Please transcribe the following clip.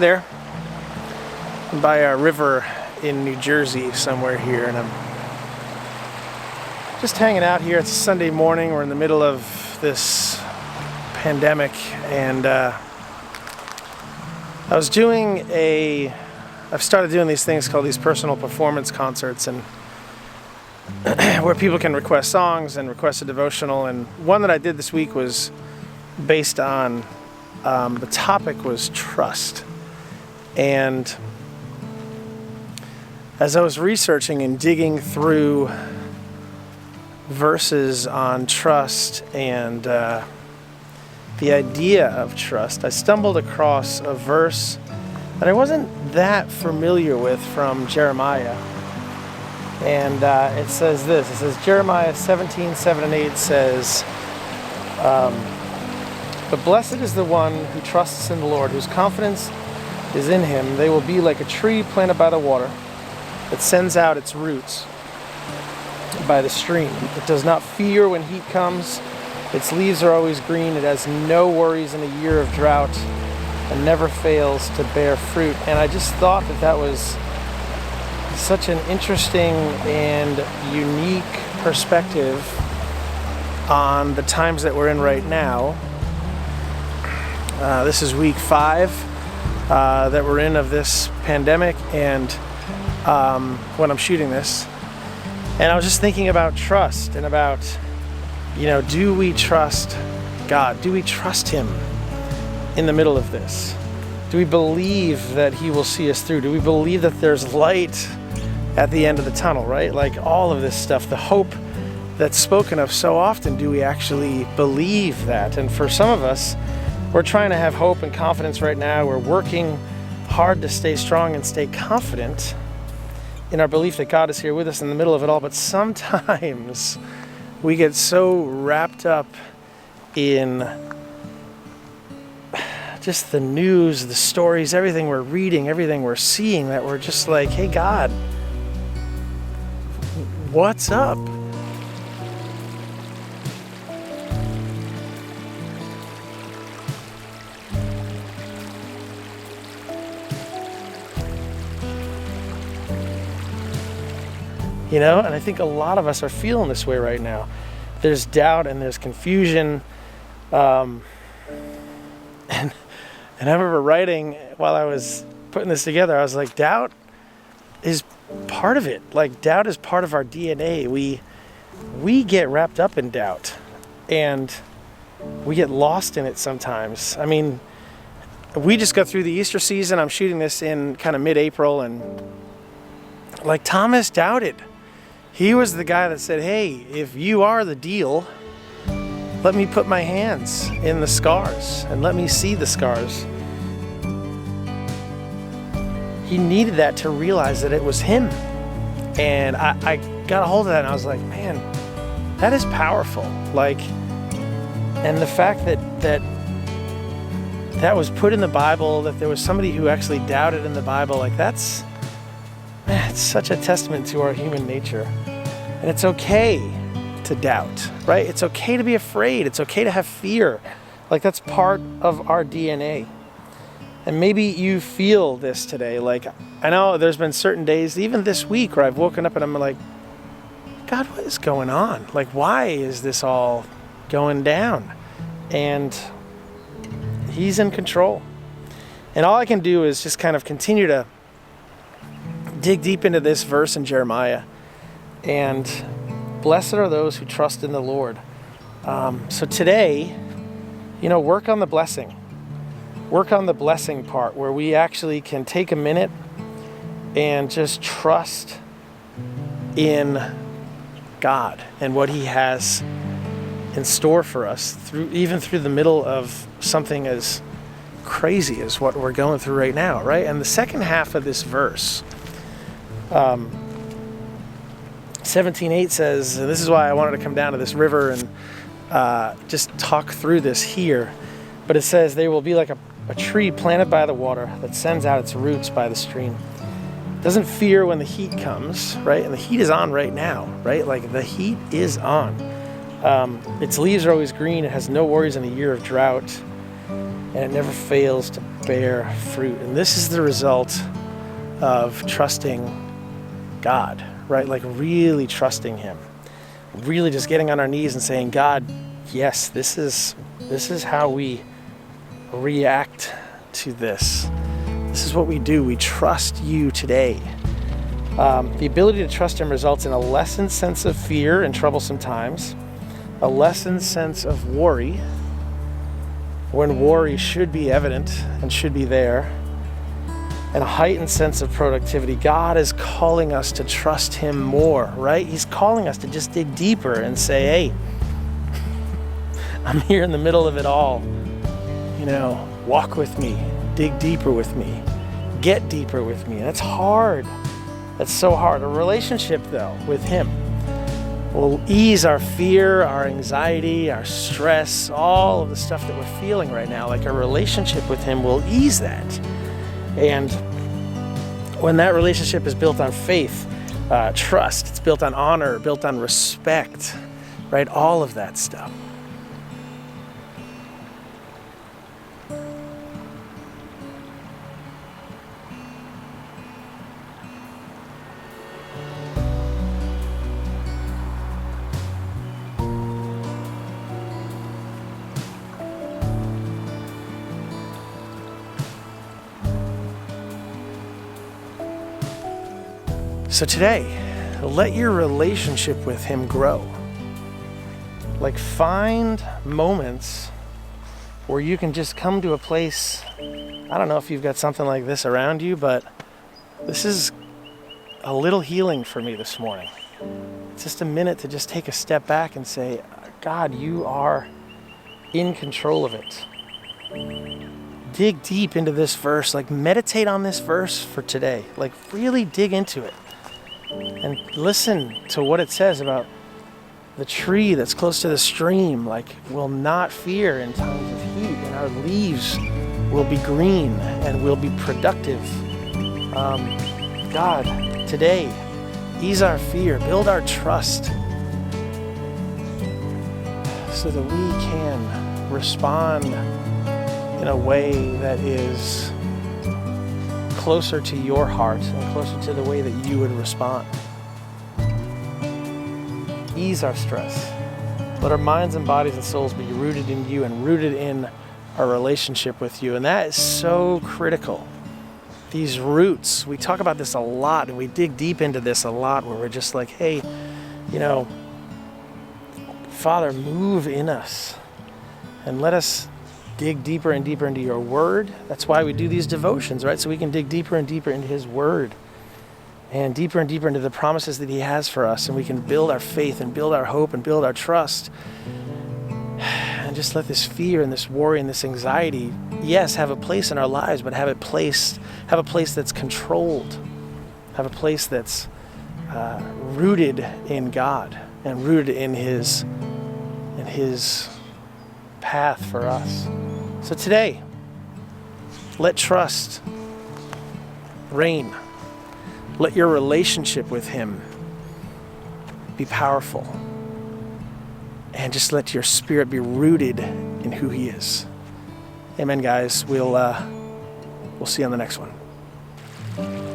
there. I'm by a river in New Jersey somewhere here, and I'm just hanging out here. It's a Sunday morning. We're in the middle of this pandemic, and I've started doing these things called these personal performance concerts, and where people can request songs and request a devotional. And one that I did this week was based on the topic was trust. And as I was researching and digging through verses on trust and the idea of trust, I stumbled across a verse that I wasn't that familiar with from Jeremiah. And it says this. It says, Jeremiah 17:7-8 says, but blessed is the one who trusts in the Lord, whose confidence is in him. They will be like a tree planted by the water that sends out its roots by the stream. It does not fear when heat comes. Its leaves are always green. It has no worries in a year of drought and never fails to bear fruit. And I just thought that was such an interesting and unique perspective on the times that we're in right now. This is week 5 that we're in of this pandemic, and when I'm shooting this. And I was just thinking about trust and about, do we trust God? Do we trust Him in the middle of this? Do we believe that He will see us through? Do we believe that there's light at the end of the tunnel, right? Like all of this stuff, the hope that's spoken of so often, do we actually believe that? And for some of us, we're trying to have hope and confidence right now. We're working hard to stay strong and stay confident in our belief that God is here with us in the middle of it all. But sometimes we get so wrapped up in just the news, the stories, everything we're reading, everything we're seeing, that we're just like, hey, God, what's up? And I think a lot of us are feeling this way right now. There's doubt and there's confusion. And I remember writing while I was putting this together, I was like, doubt is part of it. Like, doubt is part of our DNA. We get wrapped up in doubt, and we get lost in it sometimes. I mean, we just got through the Easter season. I'm shooting this in kind of mid-April, and like Thomas doubted. He was the guy that said, hey, if you are the deal, let me put my hands in the scars and let me see the scars. He needed that to realize that it was him. And I got a hold of that, and I was like, man, that is powerful. Like, and the fact that was put in the Bible, that there was somebody who actually doubted in the Bible, like it's such a testament to our human nature. And it's okay to doubt, right? It's okay to be afraid. It's okay to have fear. Like, that's part of our DNA. And maybe you feel this today. Like, I know there's been certain days, even this week, where I've woken up and I'm like, God, what is going on? Like, why is this all going down? And He's in control. And all I can do is just kind of continue to dig deep into this verse in Jeremiah. And blessed are those who trust in the Lord. So today, work on the blessing. Work on the blessing part, where we actually can take a minute and just trust in God and what He has in store for us, even through the middle of something as crazy as what we're going through right now, right? And the second half of this verse, 17:8 says, and this is why I wanted to come down to this river and just talk through this here, but it says, they will be like a tree planted by the water that sends out its roots by the stream. It doesn't fear when the heat comes, right? And the heat is on right now, right? Like, the heat is on. Its leaves are always green. It has no worries in a year of drought, and it never fails to bear fruit. And this is the result of trusting God, right? Like really trusting him. Really just getting on our knees and saying, God, yes, this is how we react to this. This is what we do. We trust you today. The ability to trust him results in a lessened sense of fear in troublesome times, a lessened sense of worry when worry should be evident and should be there, and a heightened sense of productivity. God is calling us to trust him more, right? He's calling us to just dig deeper and say, hey, I'm here in the middle of it all. Walk with me, dig deeper with me, get deeper with me. That's hard. That's so hard. A relationship, though, with him will ease our fear, our anxiety, our stress, all of the stuff that we're feeling right now. Like a relationship with him will ease that. And when that relationship is built on faith, trust, it's built on honor, built on respect, right? All of that stuff. So today, let your relationship with him grow. Like find moments where you can just come to a place. I don't know if you've got something like this around you, but this is a little healing for me this morning. It's just a minute to just take a step back and say, God, you are in control of it. Dig deep into this verse, like meditate on this verse for today. Like really dig into it. And listen to what it says about the tree that's close to the stream, like will not fear in times of heat, and our leaves will be green and will be productive. God, today, ease our fear, build our trust so that we can respond in a way that is closer to your heart and closer to the way that you would respond. Ease our stress. Let our minds and bodies and souls be rooted in you and rooted in our relationship with you. And that is so critical. These roots, we talk about this a lot and we dig deep into this a lot where we're just like, hey, Father, move in us and let us dig deeper and deeper into your word. That's why we do these devotions, right? So we can dig deeper and deeper into his word and deeper into the promises that he has for us. And we can build our faith and build our hope and build our trust. And just let this fear and this worry and this anxiety, yes, have a place in our lives, but have a place that's controlled. Have a place that's rooted in God and rooted in his path for us. So today, let trust reign. Let your relationship with him be powerful. And just let your spirit be rooted in who he is. Amen, guys. We'll see you on the next one.